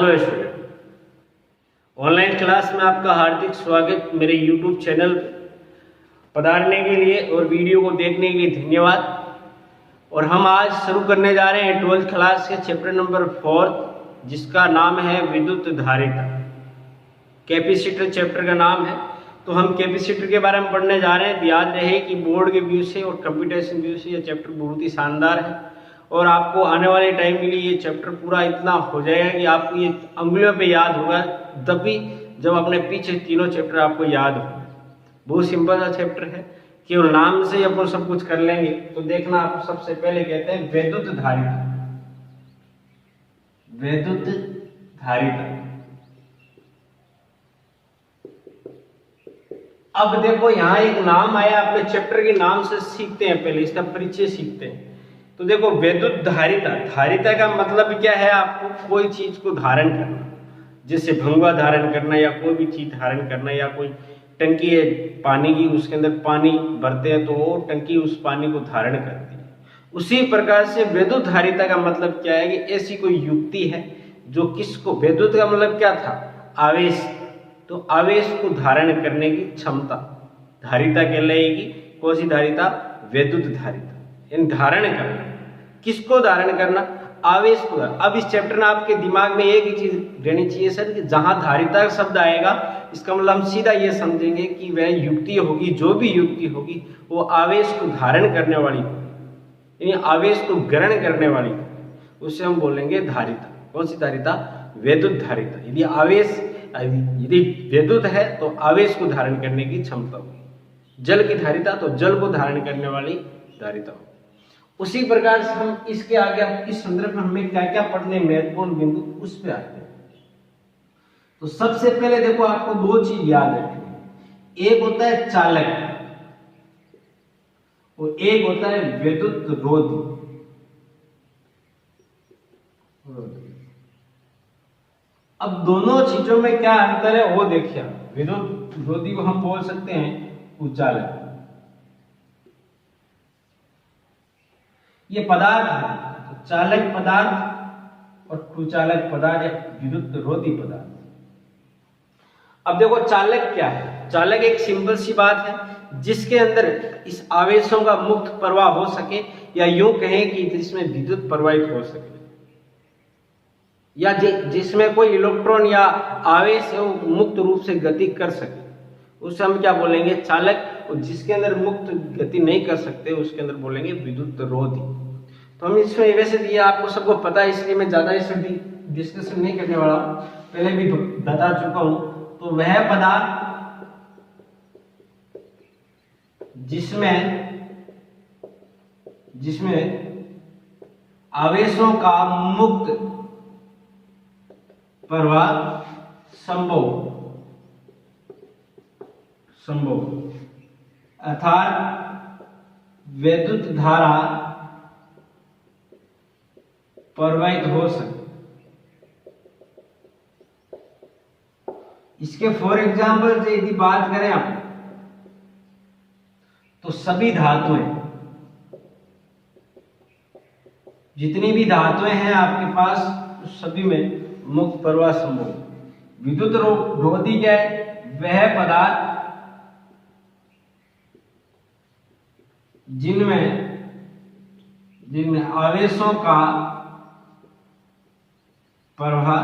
Hello student, online class में आपका हार्दिक स्वागत। मेरे यूट्यूब चैनल पधारने के लिए और वीडियो को देखने के लिए धन्यवाद। और हम आज शुरू करने जा रहे हैं 12th क्लास के चैप्टर नंबर 4, जिसका नाम है विद्युत धारिता। कैपेसिटर चैप्टर का नाम है। तो हम कैपेसिटर के बारे में पढ़ने जा रहे हैं। याद रहे कि बोर्ड के व्यू से और कंप्यूटेशन व्यू से ये चैप्टर बहुत ही शानदार है और आपको आने वाले टाइम के लिए ये चैप्टर पूरा इतना हो जाएगा कि आपको ये अंगुलियों पे याद होगा, तभी जब अपने पीछे तीनों चैप्टर आपको याद हो। बहुत सिंपल सा चैप्टर है, केवल नाम से ही अपन सब कुछ कर लेंगे। तो देखना, आप सबसे पहले कहते हैं विद्युत धारिता। विद्युत धारिता। अब देखो यहाँ एक नाम आया, अपने चैप्टर के नाम से सीखते हैं, पहले इसका परिचय सीखते हैं। तो देखो विद्युत धारिता, धारिता का मतलब क्या है? आपको कोई चीज को धारण करना, जैसे भंगवा धारण करना या कोई भी चीज धारण करना, या कोई टंकी है पानी की, उसके अंदर पानी भरते हैं तो वो टंकी उस पानी को धारण करती है। उसी प्रकार से विद्युत धारिता का मतलब क्या है कि ऐसी कोई युक्ति है जो किसको, विद्युत का मतलब क्या था? आवेश। तो आवेश को धारण करने की क्षमता धारिता कहलाएगी। कौन सी धारिता? विद्युत धारिता। इन धारण करना, किसको धारण करना? आवेश को। अब इस चैप्टर में आपके दिमाग में एक ही चीज रहनी चाहिए सर, कि जहां धारिता शब्द आएगा इसका मतलब हम सीधा ये समझेंगे कि वह युक्ति होगी, जो भी युक्ति होगी वो आवेश को धारण करने वाली होगी, यानी आवेश को ग्रहण करने वाली होगी, उससे हम बोलेंगे धारिता। कौन सी धारिता? विद्युत धारिता। यदि विद्युत है तो आवेश को धारण करने की क्षमता होगी। जल की धारिता तो जल को धारण करने वाली धारिता होगी। उसी प्रकार से हम इसके आगे इस संदर्भ में हमें क्या क्या पढ़ने महत्वपूर्ण बिंदु उस पर आते हैं। तो सबसे पहले देखो, आपको दो चीज याद रखनी। एक होता है चालक और एक होता है विद्युत रोधी। अब दोनों चीजों में क्या अंतर है वो देखिए। विद्युत रोधी को हम बोल सकते हैं कुचालक। ये पदार्थ है, तो चालक पदार्थ और कुचालक पदार्थ या विद्युत रोधी पदार्थ। अब देखो चालक क्या है? चालक एक सिंपल सी बात है जिसके अंदर इस आवेशों का मुक्त प्रवाह हो सके, या यूं कहें कि जिसमें विद्युत प्रवाहित हो सके, या जिसमें कोई इलेक्ट्रॉन या आवेश है वो मुक्त रूप से गति कर सके, उसे हम क्या बोलेंगे? चालक। और जिसके अंदर मुक्त गति नहीं कर सकते उसके अंदर बोलेंगे विद्युत रोधी। तो हम इसमें वैसे दिए, आपको सबको पता है, इसलिए मैं ज्यादा इसमें डिस्कशन नहीं करने वाला हूं, पहले भी बता चुका हूं। तो वह पदार्थ जिसमें आवेशों का मुक्त प्रवाह संभव, अर्थात विद्युत धारा प्रवाहित हो सके। इसके फॉर एग्जाम्पल से यदि बात करें आप, तो सभी धातुएं, जितनी भी धातुएं हैं आपके पास, उस सभी में मुक्त प्रवाह संभव। विद्युत रोधी क्या है? वह पदार्थ जिनमें आवेशों का प्रवाह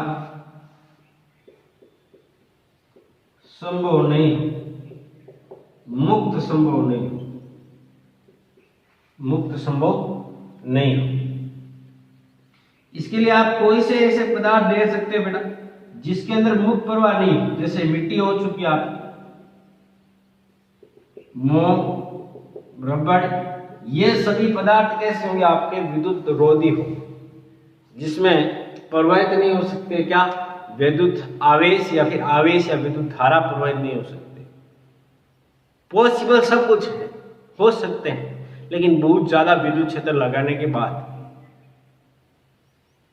संभव नहीं, मुक्त संभव नहीं। इसके लिए आप कोई से ऐसे पदार्थ दे सकते हो बेटा जिसके अंदर मुक्त प्रवाह नहीं हो, जैसे मिट्टी हो चुकी आपकी, मोम, रबड़, ये सभी पदार्थ कैसे होंगे? आपके विद्युत रोधी हो, जिसमें प्रवाहित नहीं हो सकते क्या? विद्युत आवेश या फिर आवेश या विद्युत धारा प्रवाहित नहीं हो सकते। पॉसिबल सब कुछ है, हो सकते हैं, लेकिन बहुत ज्यादा विद्युत क्षेत्र लगाने के बाद।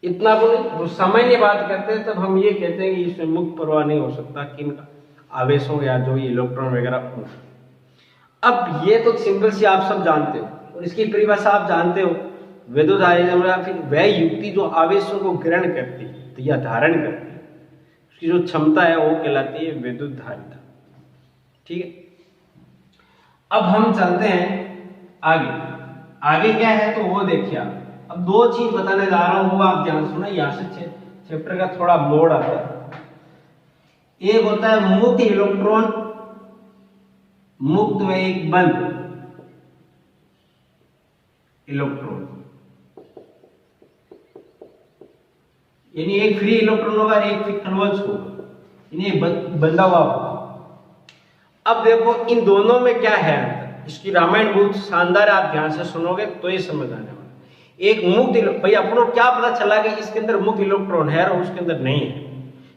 इतना बोले सामान्य बात करते हैं तब हम ये कहते हैं कि इसमें मुक्त प्रवाह नहीं हो सकता, किन आवेशों या जो ये इलेक्ट्रॉन वगैरह। अब ये तो सिंपल सी आप सब जानते हो, और इसकी परिभाषा आप जानते हो। विद्युत धारिता फिर वह युक्ति जो आवेशों को ग्रहण करती है या धारण करती है, उसकी जो क्षमता है वो कहलाती है विद्युत धारिता। ठीक है, अब हम चलते हैं आगे। आगे क्या है तो वो देखिए आप। अब दो चीज बताने जा रहा हूं, वो आप ध्यान सुना। यहां से चैप्टर का थोड़ा मोड़ आता है। एक होता है मुक्त इलेक्ट्रॉन, मुक्त व एक बंद इलेक्ट्रॉन, यानी एक फ्री इलेक्ट्रॉन होगा, एक कन्वर्स होगा, यानी बंधा हुआ होगा। अब देखो इन दोनों में क्या है अंतर, इसकी रामायण बहुत शानदार है, आप ध्यान से सुनोगे तो ये समझ आने वाला। एक मुक्त भाई अपनों क्या पता चला कि इसके अंदर मुक्त इलेक्ट्रॉन है और उसके अंदर नहीं है,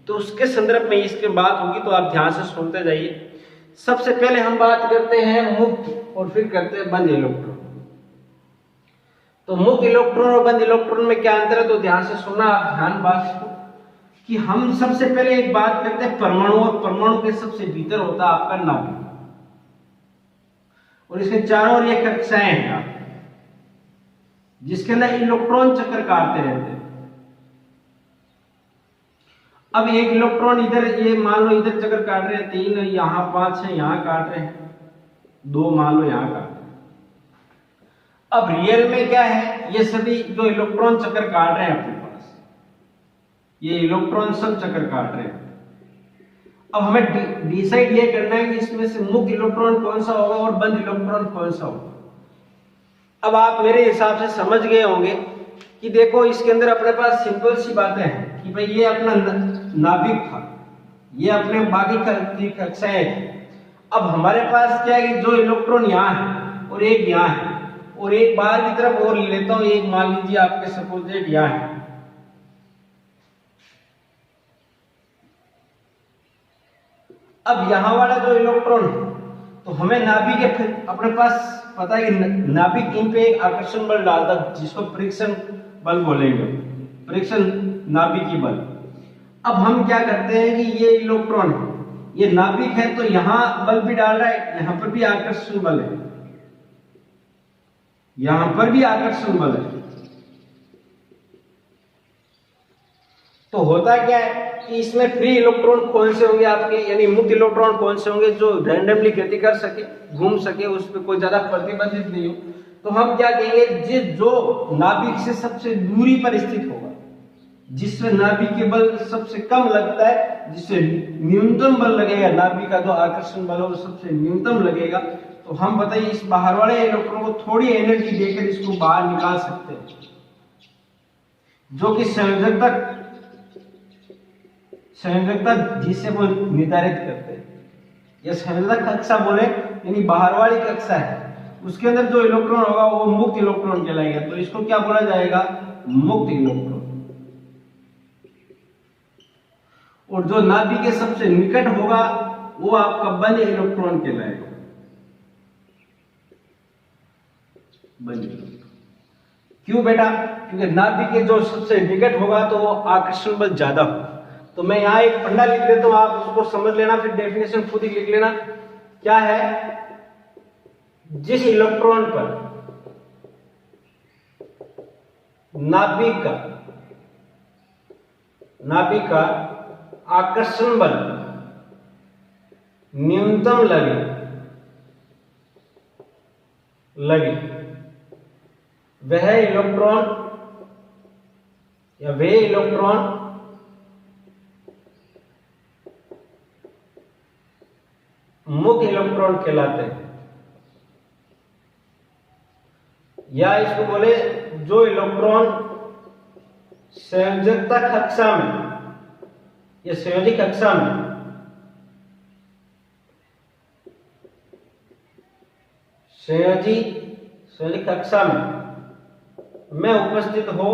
तो उसके संदर्भ में इसकी बात होगी, तो आप ध्यान से सुनते जाइए। सबसे पहले हम बात करते हैं मुक्त और फिर करते हैं बंद इलेक्ट्रॉन। तो मुक्त इलेक्ट्रॉन और बंद इलेक्ट्रॉन में क्या अंतर है, तो ध्यान से सुनना आप, ध्यान बात को, कि हम सबसे पहले एक बात करते हैं परमाणु, और परमाणु के सबसे भीतर होता है आपका नाभिक, और इसके चारों ओर ये कक्षाएं हैं जिसके अंदर इलेक्ट्रॉन चक्कर काटते रहते हैं। अब एक इलेक्ट्रॉन इधर, ये मान लो इधर चक्कर काट रहे हैं 3, यहां 5 है, यहां काट रहे हैं 2, मान लो यहां काट रहे हैं। अब रियल में क्या है, ये सभी जो इलेक्ट्रॉन चक्कर काट रहे हैं अपने पास, ये इलेक्ट्रॉन सब चक्कर काट रहे हैं। अब हमें डिसाइड ये करना है कि इसमें से मुक्त इलेक्ट्रॉन कौन सा होगा और बंद इलेक्ट्रॉन कौन सा होगा। अब आप मेरे हिसाब से समझ गए होंगे कि देखो इसके अंदर अपने पास सिंपल सी बातें हैं कि भाई ये अपना नाभिक था, ये अपने बाकी कक्षाएं थी। अब हमारे पास क्या है कि जो इलेक्ट्रॉन यहाँ है और एक यहाँ है, और एक बाहर की तरफ और ले लेता हूं, एक मान लीजिए आपके सपोज यहाँ है। अब यहां वाला जो इलेक्ट्रॉन, तो हमें नाभिक के अपने पास पता है कि नाभिक इन पे एक आकर्षण बल डालता है जिसको परीक्षण बल बोलेंगे, परीक्षण नाभिकीय बल। अब हम क्या करते हैं कि ये इलेक्ट्रॉन है, ये नाभिक है, तो यहां बल भी डाल रहा है, यहां पर भी आकर्षण बल है, यहां पर भी आकर्षण बल है। तो होता क्या है कि इसमें फ्री इलेक्ट्रॉन कौन से होंगे आपके, यानी मुक्त इलेक्ट्रॉन कौन से होंगे जो रैंडमली गति कर सके, घूम सके, उस पर कोई ज्यादा प्रतिबंधित नहीं हो। तो हम क्या कहेंगे, जो नाभिक से सबसे दूरी पर स्थित होगा, जिससे नाभिक के बल सबसे कम लगता है, जिससे न्यूनतम बल लगेगा, नाभिक का जो आकर्षण बल है वो सबसे न्यूनतम लगेगा, तो हम बताइए इस बाहर वाले इलेक्ट्रॉन को थोड़ी एनर्जी देकर इसको बाहर निकाल सकते हैं, जो कि संयोजकता जिसे वो निर्धारित करते हैं, या संयोजक कक्षा बोले, यानी बाहर वाली कक्षा है, उसके अंदर जो इलेक्ट्रॉन होगा वो मुक्त इलेक्ट्रॉन कहलाएगा। तो इसको क्या बोला जाएगा, मुक्त इलेक्ट्रॉन। और जो नाभिक के सबसे निकट होगा वो आपका बंद इलेक्ट्रॉन कहलाएगा, बंद इलेक्ट्रॉन। क्यों बेटा, क्योंकि नाभिक के जो सबसे निकट होगा तो वो आकर्षण बल ज्यादा होगा। तो मैं यहां एक फंडा लिख देता हूं, आप उसको समझ लेना, फिर डेफिनेशन खुद ही लिख लेना। क्या है, जिस इलेक्ट्रॉन पर नाभिक का आकर्षण बल न्यूनतम लगे वह इलेक्ट्रॉन मुक्त इलेक्ट्रॉन कहलाते हैं, या इसको बोले जो इलेक्ट्रॉन संयोजकता कक्षा में या संयोजी कक्षा में उपस्थित हो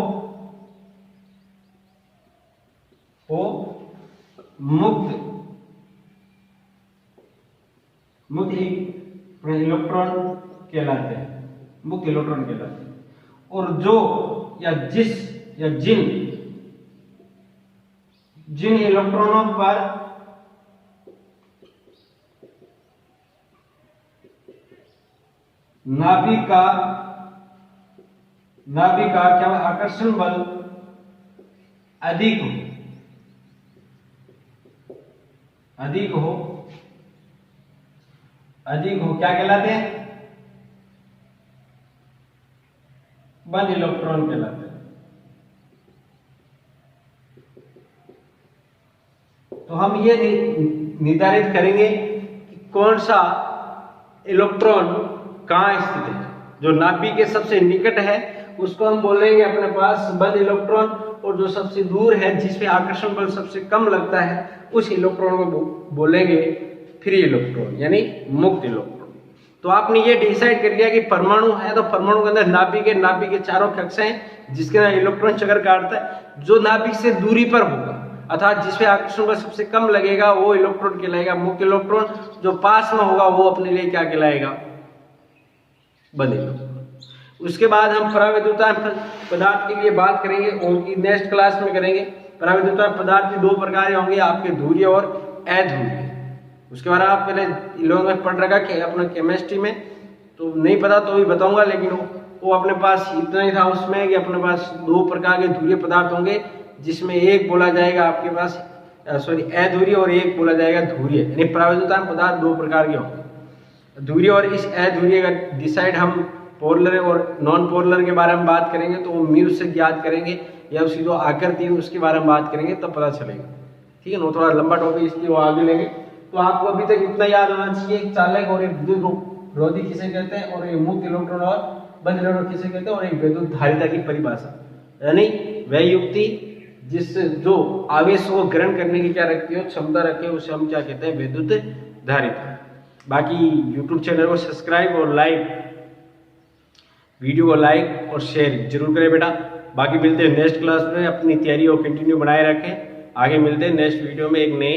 मुक्त इलेक्ट्रॉन कहलाते हैं, मुक्त इलेक्ट्रॉन कहलाते हैं। और जो या जिस या जिन इलेक्ट्रॉनों पर नाभिक का क्या आकर्षण बल अधिक हो, अधिक हो क्या कहलाते हैं? बंद इलेक्ट्रॉन कहलाते हैं। तो हम ये निर्धारित करेंगे कि कौन सा इलेक्ट्रॉन कहाँ स्थित है। जो नाभिक के सबसे निकट है उसको हम बोलेंगे अपने पास बंद इलेक्ट्रॉन, और जो सबसे दूर है जिसपे आकर्षण बल सबसे कम लगता है उस इलेक्ट्रॉन को बोलेंगे फ्री इलेक्ट्रॉन यानी मुक्त इलेक्ट्रॉन। तो आपने ये डिसाइड कर लिया कि परमाणु है तो परमाणु के अंदर नाभिक है, नाभिक के चारों कक्षाएं हैं जिसके अंदर इलेक्ट्रॉन चक्कर काटता है। जो नाभिक से दूरी पर होगा अर्थात जिसपे आकर्षण बल सबसे कम लगेगा वो इलेक्ट्रॉन कहलाएगा मुक्त इलेक्ट्रॉन। जो पास में होगा वो अपने लिए क्या कहलाएगा? बंद इलेक्ट्रॉन। उसके बाद हम पराविद्युतान पदार्थ के लिए बात करेंगे और नेक्स्ट क्लास में करेंगे। पराविद्युतान पदार्थ के दो प्रकार होंगे, आपके ध्रुवीय और अध्रुवीय। उसके बाद आप पहले लोगों में पढ़ रखा कि अपना केमिस्ट्री में, तो नहीं पता तो भी बताऊंगा, लेकिन वो अपने पास इतना ही था उसमें कि अपने पास दो प्रकार के ध्रुवीय पदार्थ होंगे जिसमें एक बोला जाएगा आपके पास अध्रुवीय और एक बोला जाएगा ध्रुवीय। यानी पराविद्युतान पदार्थ दो प्रकार के होंगे, ध्रुवीय और इस अध्रुवीय का डिसाइड हम पोलर और नॉन पोलर के बारे में बात करेंगे तो वो म्यू से ज्ञात करेंगे या उसकी जो आकृति है उसके बारे में बात करेंगे तब पता चलेगा। ठीक है ना, वो थोड़ा लंबा टॉपिक इसलिए वो आगे लेंगे। तो आपको अभी तक इतना याद होना चाहिए, चालक और एक विद्युत रोधी किसे कहते हैं, और एक मुक्त इलेक्ट्रॉन और बंद इलेक्ट्रॉन किसे कहते हैं, और एक विद्युत धारिता की परिभाषा, यानी वह युक्ति जिस जो आवेश को ग्रहण करने की क्या रखती है, क्षमता रखे, उसे हम क्या कहते हैं? विद्युत धारिता। बाकी यूट्यूब चैनल को सब्सक्राइब और वीडियो को लाइक और शेयर जरूर करें बेटा। बाकी मिलते हैं नेक्स्ट क्लास में, अपनी तैयारी और कंटिन्यू बनाए रखें। आगे मिलते हैं नेक्स्ट वीडियो में एक नए